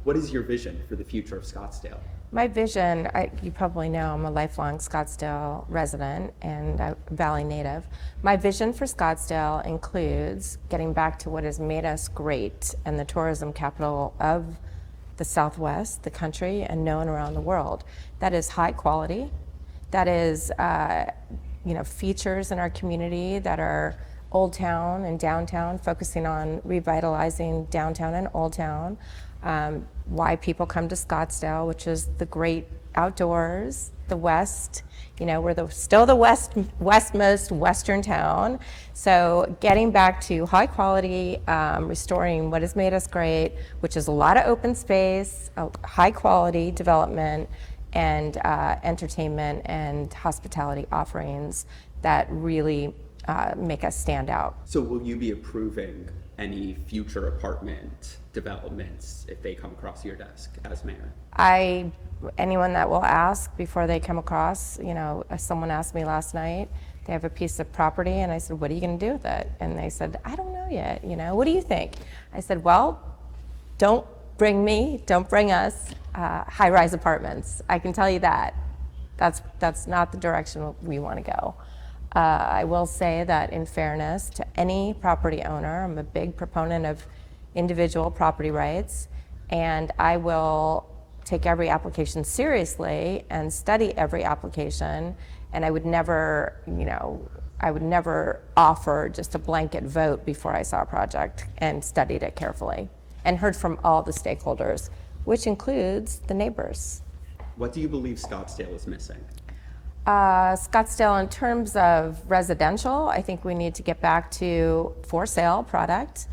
What is your vision for the future of Scottsdale? My vision, you probably know I'm a lifelong Scottsdale resident and a Valley native. My vision for Scottsdale includes getting back to what has made us great and the tourism capital of the Southwest, the country, and known around the world. That is high quality. That is, features in our community that are Old Town and downtown, focusing on revitalizing downtown and Old Town. Why people come to Scottsdale, which is the great outdoors, the West. We're still the westmost Western town. So getting back to high quality, restoring what has made us great, which is a lot of open space, high quality development, and entertainment and hospitality offerings that really make us stand out. So will you be approving any future apartment developments if they come across your desk as mayor? Anyone that will ask before they come across, someone asked me last night, they have a piece of property, and I said, what are you going to do with it? And they said, I don't know yet, what do you think? I said, well, don't bring us high-rise apartments. I can tell you that. That's not the direction we want to go. I will say that in fairness to any property owner, I'm a big proponent of individual property rights, and I will take every application seriously and study every application, and I would never offer just a blanket vote before I saw a project and studied it carefully and heard from all the stakeholders, which includes the neighbors. What do you believe Scottsdale is missing? Scottsdale, in terms of residential, I think we need to get back to for sale product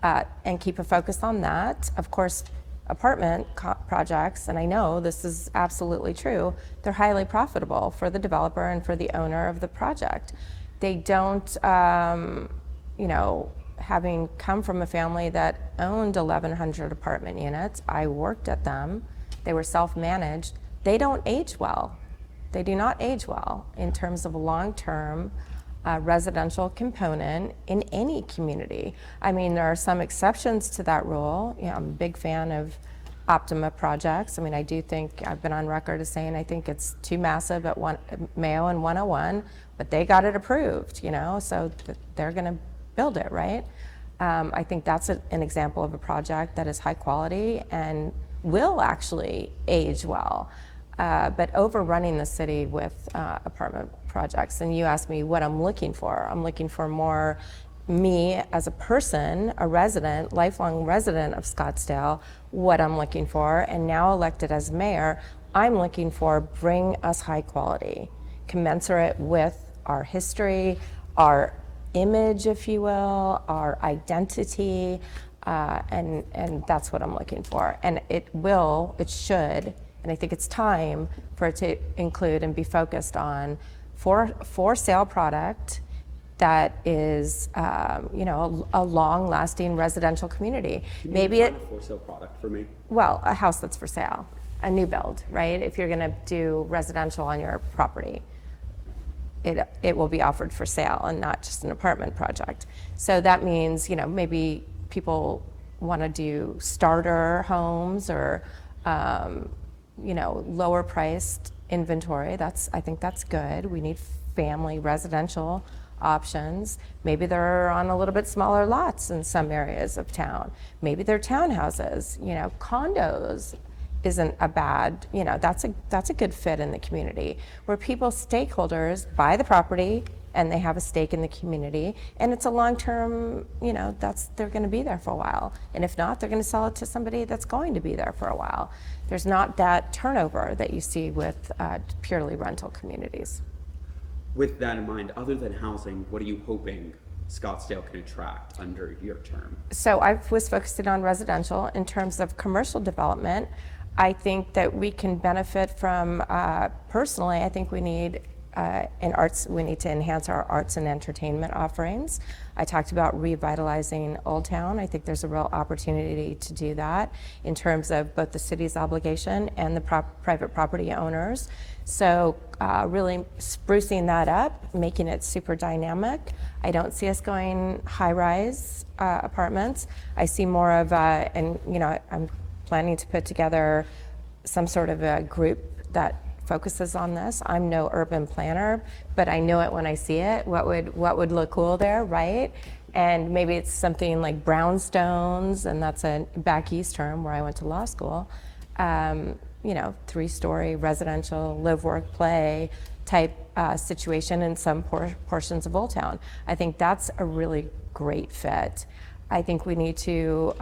and keep a focus on that. Of course, apartment projects, and I know this is absolutely true, they're highly profitable for the developer and for the owner of the project. They don't, having come from a family that owned 1,100 apartment units, I worked at them, they were self-managed, they don't age well. They do not age well in terms of a long-term residential component in any community. I mean, there are some exceptions to that rule. I'm a big fan of Optima projects. I mean, I do think, I've been on record as saying I think it's too massive at Mayo and 101, but they got it approved, so they're going to build it, right? I think that's an example of a project that is high quality and will actually age well. But overrunning the city with apartment projects, and you asked me what I'm looking for. I'm looking for more me as a person, a resident, lifelong resident of Scottsdale, what I'm looking for, and now elected as mayor, I'm looking for bring us high quality, commensurate with our history, our image, if you will, our identity, and that's what I'm looking for. And it should, and I think it's time for it to include and be focused on for sale product that is, a long-lasting residential community. Maybe a for sale product for me. Well, a house that's for sale, a new build, right? If you're going to do residential on your property, it will be offered for sale and not just an apartment project. So that means, maybe people want to do starter homes or lower priced inventory. I think that's good. We need family residential options. Maybe they're on a little bit smaller lots in some areas of town. Maybe they're townhouses, condos isn't a bad, that's a good fit in the community where stakeholders buy the property and they have a stake in the community, and it's a long-term, they're going to be there for a while. And if not, they're going to sell it to somebody that's going to be there for a while. There's not that turnover that you see with purely rental communities. With that in mind, other than housing, what are you hoping Scottsdale can attract under your term? So I was focusing on residential. In terms of commercial development, I think that we can benefit from, personally, I think we need we need to enhance our arts and entertainment offerings. I talked about revitalizing Old Town. I think there's a real opportunity to do that in terms of both the city's obligation and the private property owners. So really sprucing that up, making it super dynamic. I don't see us going high-rise apartments. I see more of, I'm planning to put together some sort of a group that focuses on this. I'm no urban planner, but I know it when I see it. What would look cool there, right? And maybe it's something like brownstones, and that's a back east term where I went to law school. 3-story residential live, work, play type situation in some portions of Old Town. I think that's a really great fit. I think we need to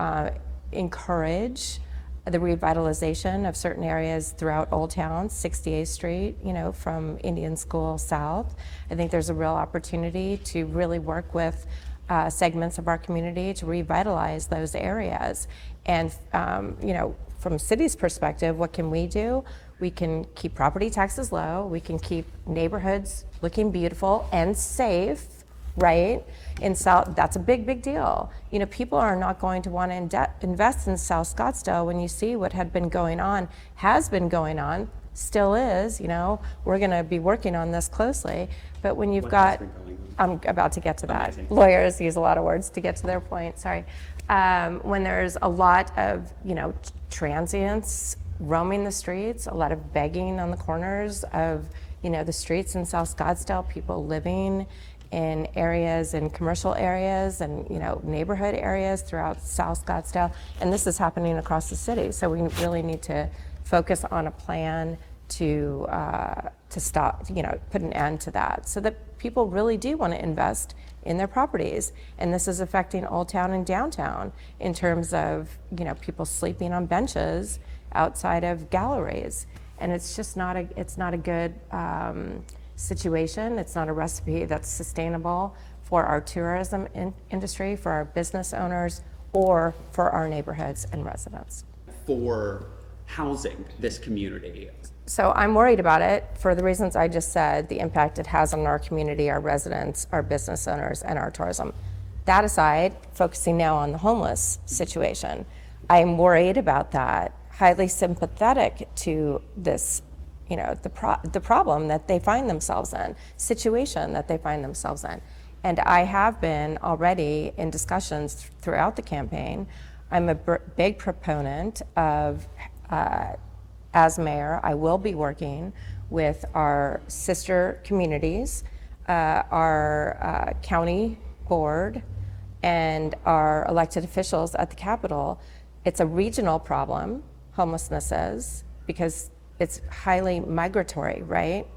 encourage the revitalization of certain areas throughout Old Town, 68th Street, from Indian School South. I think there's a real opportunity to really work with segments of our community to revitalize those areas. And, from city's perspective, what can we do? We can keep property taxes low. We can keep neighborhoods looking beautiful and safe, right? In South, that's a big deal. People are not going to want to invest in South Scottsdale when you see what has been going on, still is. We're going to be working on this closely. But when you've got, I'm about to get to that. Amazing. Lawyers use a lot of words to get to their point. Sorry. When there's a lot of, transients roaming the streets, a lot of begging on the corners of, the streets in South Scottsdale, people living in areas, in commercial areas and, neighborhood areas throughout South Scottsdale. And this is happening across the city. So we really need to focus on a plan to stop, put an end to that so that people really do want to invest in their properties. And this is affecting Old Town and downtown in terms of, people sleeping on benches outside of galleries. And it's just not a good situation. It's not a recipe that's sustainable for our tourism industry, for our business owners, or for our neighborhoods and residents. For housing this community. So I'm worried about it for the reasons I just said, the impact it has on our community, our residents, our business owners, and our tourism. That aside, focusing now on the homeless situation, I'm worried about that, highly sympathetic to this, the problem that they find themselves in, situation that they find themselves in. And I have been already in discussions throughout the campaign. I'm a big proponent of, as mayor, I will be working with our sister communities, our county board, and our elected officials at the Capitol. It's a regional problem, homelessness is, because it's highly migratory, right?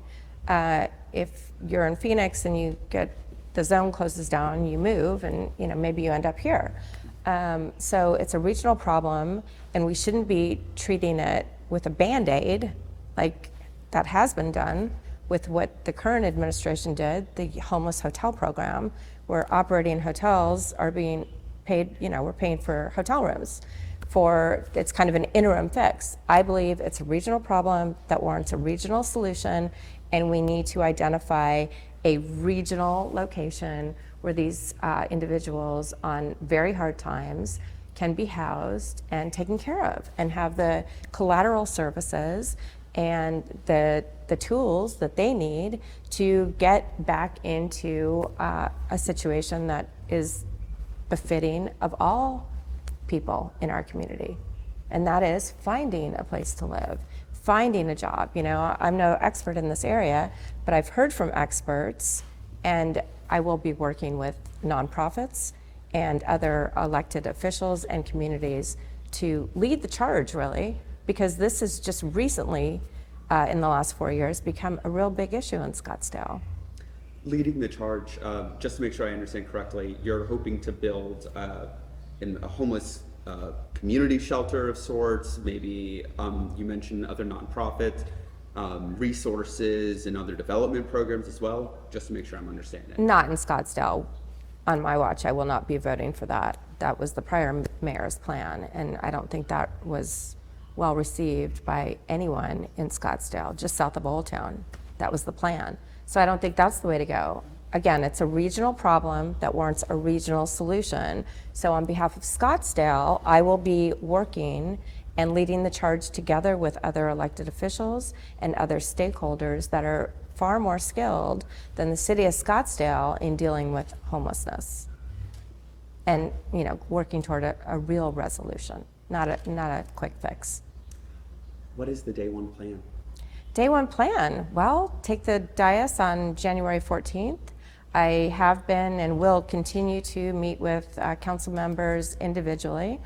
If you're in Phoenix and the zone closes down, you move, and maybe you end up here. So it's a regional problem, and we shouldn't be treating it with a Band-Aid like that has been done with what the current administration did, the homeless hotel program, where operating hotels are being paid, we're paying for hotel rooms. It's kind of an interim fix. I believe it's a regional problem that warrants a regional solution, and we need to identify a regional location where these individuals on very hard times can be housed and taken care of and have the collateral services and the tools that they need to get back into a situation that is befitting of all people in our community. And that is finding a place to live, finding a job. I'm no expert in this area, but I've heard from experts, and I will be working with nonprofits and other elected officials and communities to lead the charge, really, because this has just recently, in the last 4 years, become a real big issue in Scottsdale. Leading the charge, just to make sure I understand correctly, you're hoping to build in a homeless community shelter of sorts, maybe you mentioned other nonprofits, resources and other development programs as well, just to make sure I'm understanding. Not in Scottsdale. On my watch, I will not be voting for that. That was the prior mayor's plan, and I don't think that was well received by anyone in Scottsdale, just south of Old Town. That was the plan. So I don't think that's the way to go. Again, it's a regional problem that warrants a regional solution. So on behalf of Scottsdale, I will be working and leading the charge together with other elected officials and other stakeholders that are far more skilled than the city of Scottsdale in dealing with homelessness and working toward a real resolution. not a quick fix. What is the day one plan? Day one plan, well, take the dais on January 14th. I have been and will continue to meet with council members individually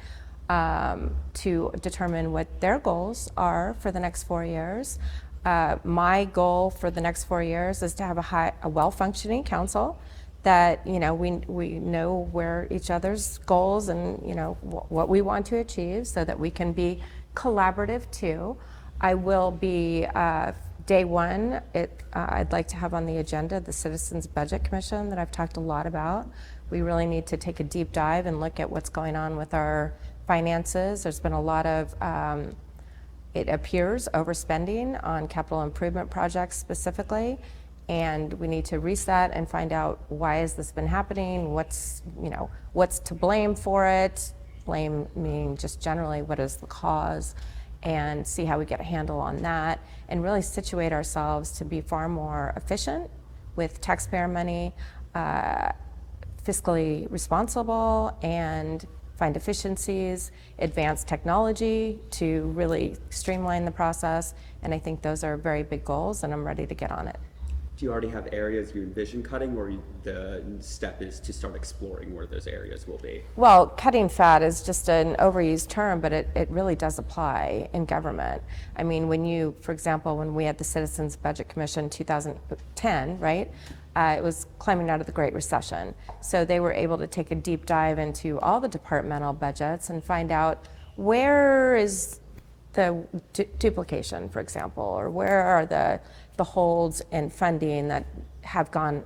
to determine what their goals are for the next 4 years. My goal for the next 4 years is to have a well-functioning council that, we know where each other's goals and, what we want to achieve so that we can be collaborative too. I will be, day one, I'd like to have on the agenda the Citizens Budget Commission that I've talked a lot about. We really need to take a deep dive and look at what's going on with our finances. There's been a lot of, it appears, overspending on capital improvement projects specifically, and we need to reset and find out why has this been happening, what's to blame for it, blame meaning just generally what is the cause, and see how we get a handle on that and really situate ourselves to be far more efficient with taxpayer money, fiscally responsible, and find efficiencies, advance technology to really streamline the process. And I think those are very big goals, and I'm ready to get on it. Do you already have areas you envision cutting, or the step is to start exploring where those areas will be? Well, cutting fat is just an overused term, but it really does apply in government. I mean, for example, when we had the Citizens Budget Commission 2010, right? It was climbing out of the Great Recession. So they were able to take a deep dive into all the departmental budgets and find out where is the duplication, for example, or where are the holds in funding that have gone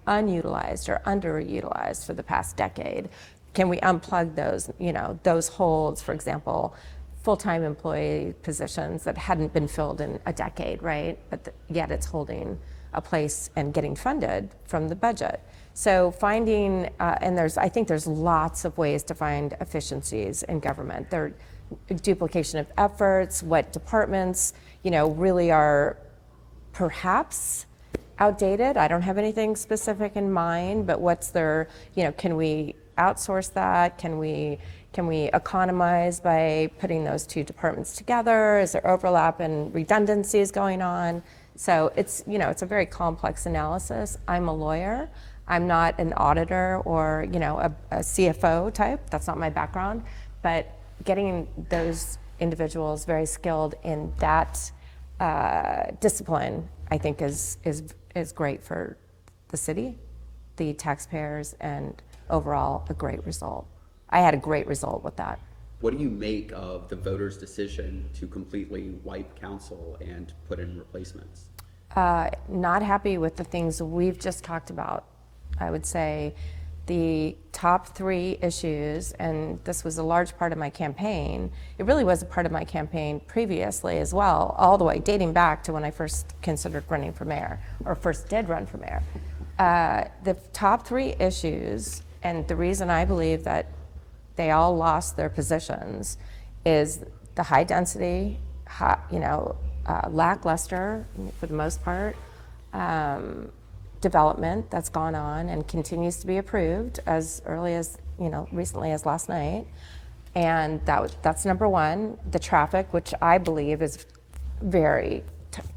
unutilized or underutilized for the past decade. Can we unplug those holds, for example, full-time employee positions that hadn't been filled in a decade, right? But yet it's holding a place and getting funded from the budget. So finding, and I think there's lots of ways to find efficiencies in government. There duplication of efforts, what departments, really are perhaps outdated. I don't have anything specific in mind, but what's their, can we outsource that? Can we economize by putting those two departments together? Is there overlap and redundancies going on? So it's a very complex analysis. I'm a lawyer. I'm not an auditor or, a CFO type. That's not my background. But getting those individuals very skilled in that discipline, I think is great for the city, the taxpayers, and overall a great result. I had a great result with that. What do you make of the voters' decision to completely wipe council and put in replacements? Not happy with the things we've just talked about. I would say the top 3 issues, and this was a large part of my campaign. It really was a part of my campaign previously as well, all the way dating back to when I first considered running for mayor, or first did run for mayor. The top 3 issues, and the reason I believe that they all lost their positions, is the high density, lackluster for the most part, development that's gone on and continues to be approved as early as, recently as last night. And that's number 1. The traffic, which I believe is very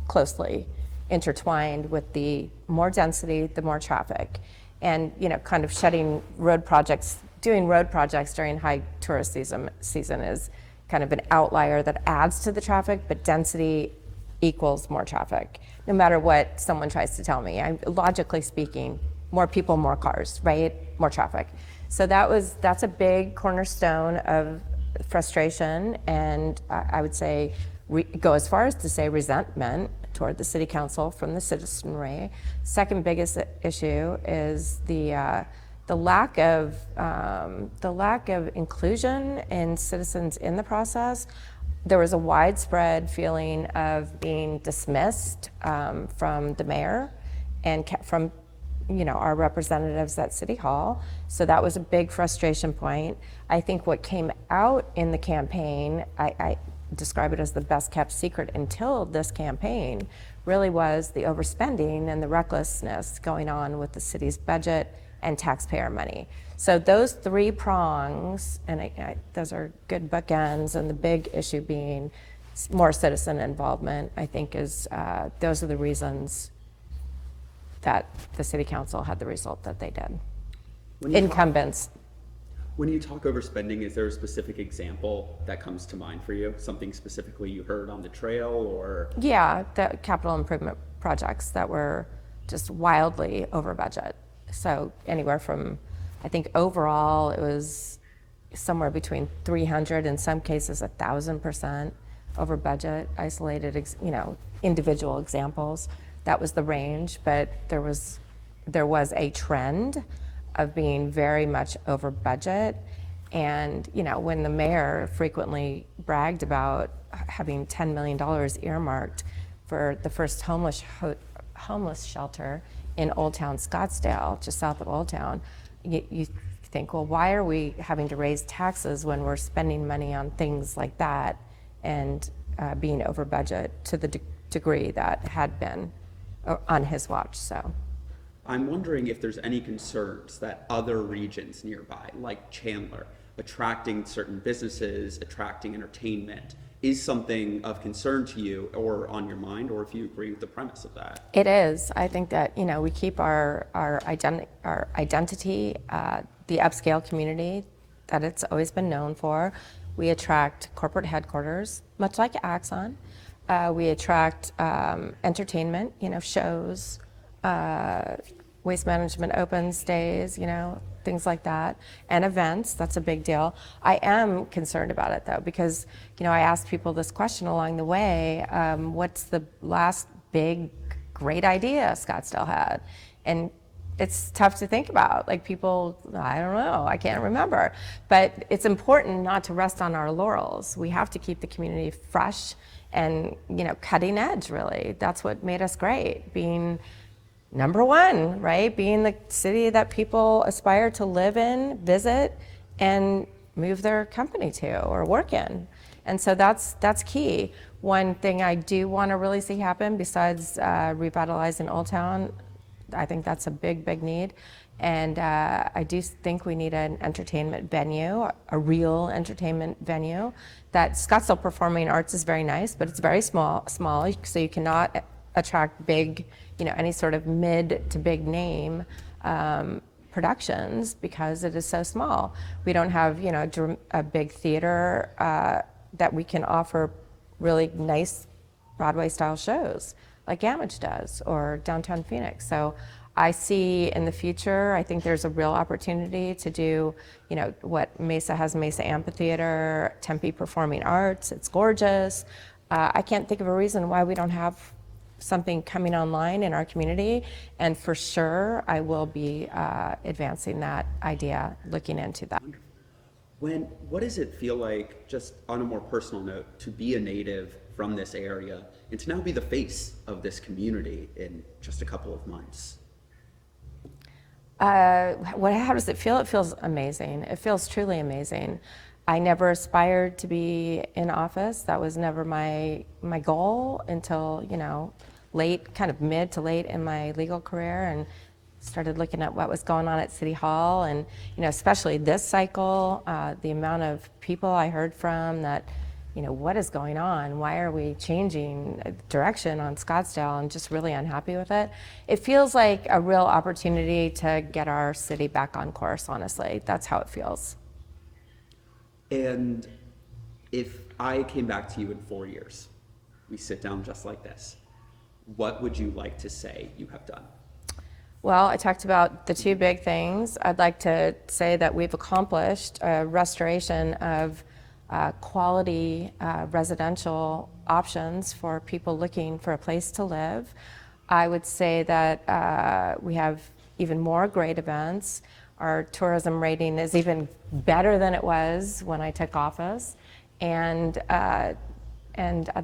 closely intertwined with the more density, the more traffic. And, kind of doing road projects during high tourist season is kind of an outlier that adds to the traffic, but density equals more traffic, no matter what someone tries to tell me. Logically speaking, more people, more cars, right? More traffic. So that's a big cornerstone of frustration, and I would say go as far as to say resentment toward the city council from the citizenry. Second biggest issue is the lack of inclusion in citizens in the process. There was a widespread feeling of being dismissed from the mayor and from our representatives at City Hall. So that was a big frustration point. I think what came out in the campaign, I describe it as the best kept secret until this campaign, really was the overspending and the recklessness going on with the city's budget, and taxpayer money. So those three prongs, and those are good bookends, and the big issue being more citizen involvement, I think those are the reasons that the city council had the result that they did. Incumbents. When you talk overspending, is there a specific example that comes to mind for you? Something specifically you heard on the trail, or? Yeah, the capital improvement projects that were just wildly over budget. So anywhere from, I think overall it was somewhere between 300, in some cases 1,000% over budget, isolated, individual examples. That was the range, but there was a trend of being very much over budget. And when the mayor frequently bragged about having $10 million earmarked for the first homeless shelter in Old Town Scottsdale, just south of Old Town, you think, well, why are we having to raise taxes when we're spending money on things like that and being over budget to the degree that had been on his watch? So I'm wondering if there's any concerns that other regions nearby, like Chandler, attracting certain businesses, attracting entertainment, is something of concern to you or on your mind, or if you agree with the premise of that. It is. I think that we keep our identity, the upscale community that it's always been known for. We attract corporate headquarters, much like Axon. We attract entertainment, shows, Waste Management Open stays, things like that, and events. That's a big deal. I am concerned about it though, because I asked people this question along the way, what's the last big great idea Scottsdale had? And it's tough to think about. Like people, I don't know, I can't remember. But it's important not to rest on our laurels. We have to keep the community fresh and cutting edge, really. That's what made us great, being number one, right? Being the city that people aspire to live in, visit, and move their company to or work in. And so that's key. One thing I do want to really see happen besides revitalizing Old Town, I think that's a big, big need. And I do think we need an entertainment venue, a real entertainment venue. That Scottsdale Performing Arts is very nice, but it's very small, so you cannot attract big, any sort of mid to big name productions because it is so small. We don't have, a big theater that we can offer really nice Broadway style shows like Gamage does or downtown Phoenix. So I see in the future, I think there's a real opportunity to do, what Mesa has, Mesa Amphitheater, Tempe Performing Arts. It's gorgeous. I can't think of a reason why we don't have something coming online in our community, and for sure I will be advancing that idea, looking into that. What does it feel like, just on a more personal note, to be a native from this area and to now be the face of this community in just a couple of months? How does it feel? It feels amazing. It feels truly amazing. I never aspired to be in office. That was never my goal until, late, kind of mid to late in my legal career, and started looking at what was going on at City Hall. And, especially this cycle, the amount of people I heard from that, what is going on? Why are we changing direction on Scottsdale? I'm just really unhappy with it. It feels like a real opportunity to get our city back on course, honestly. That's how it feels. And if I came back to you in 4 years, we sit down just like this, what would you like to say you have done? Well, I talked about the two big things. I'd like to say that we've accomplished a restoration of quality residential options for people looking for a place to live. I would say that we have even more great events. Our tourism rating is even better than it was when I took office. And I'd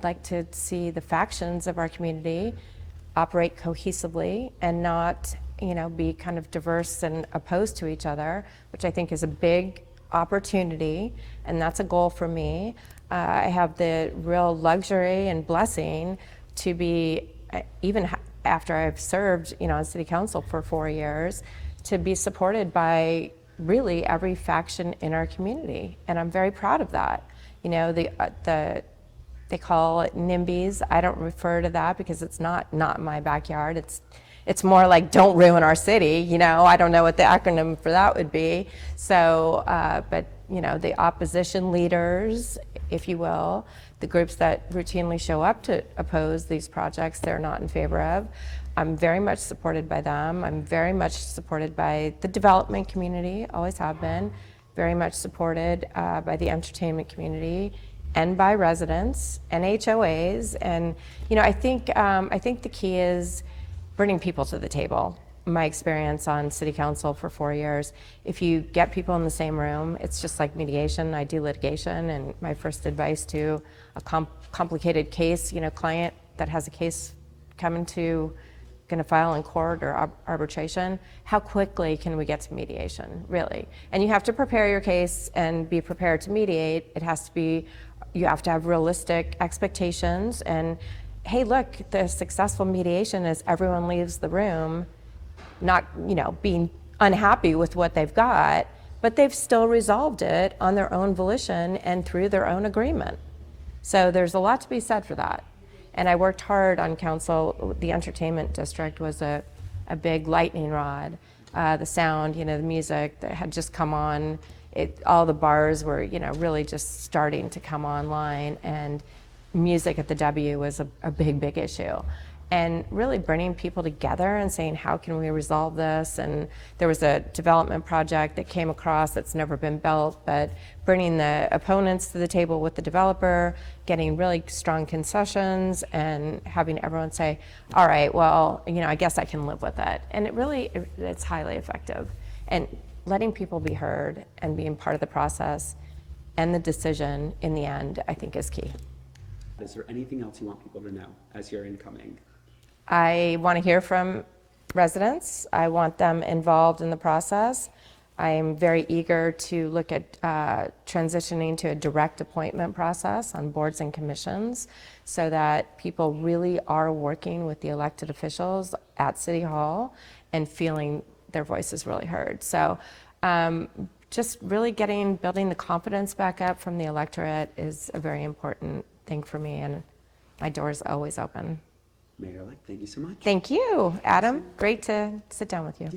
like to see the factions of our community operate cohesively and not, be kind of diverse and opposed to each other, which I think is a big opportunity, and that's a goal for me. I have the real luxury and blessing to be, even after I've served, on City Council for 4 years, to be supported by really every faction in our community, and I'm very proud of that. You know, they call it NIMBYs. I don't refer to that because it's not my backyard. It's more like don't ruin our city. You know, I don't know what the acronym for that would be. So, but you know, the opposition leaders, if you will, the groups that routinely show up to oppose these projects they're not in favor of, I'm very much supported by them. I'm very much supported by the development community, always have been, very much supported by the entertainment community and by residents and HOAs. And you know, I think the key is bringing people to the table. My experience on city council for 4 years, if you get people in the same room, it's just like mediation. I do litigation, and my first advice to a complicated case, you know, client that has a case coming to going to file in court or arbitration, how quickly can we get to mediation, really? And you have to prepare your case and be prepared to mediate. It has to be, you have to have realistic expectations. And hey, look, the successful mediation is everyone leaves the room not, you know, being unhappy with what they've got, but they've still resolved it on their own volition and through their own agreement. So there's a lot to be said for that. And I worked hard on council. The entertainment district was a big lightning rod. The sound, you know, the music that had just come on, all the bars were, you know, really just starting to come online, and music at the W was a big issue. And really bringing people together and saying, how can we resolve this? And there was a development project that came across that's never been built, but bringing the opponents to the table with the developer, getting really strong concessions, and having everyone say, all right, well, you know, I guess I can live with it. And it's highly effective. And letting people be heard and being part of the process and the decision in the end, I think is key. Is there anything else you want people to know as you're incoming? I want to hear from residents. I want them involved in the process. I am very eager to look at transitioning to a direct appointment process on boards and commissions so that people really are working with the elected officials at City Hall and feeling their voices really heard. So just really building the confidence back up from the electorate is a very important thing for me, and my door is always open. Mayor-elect, thank you so much. Thank you, Adam. Great to sit down with you.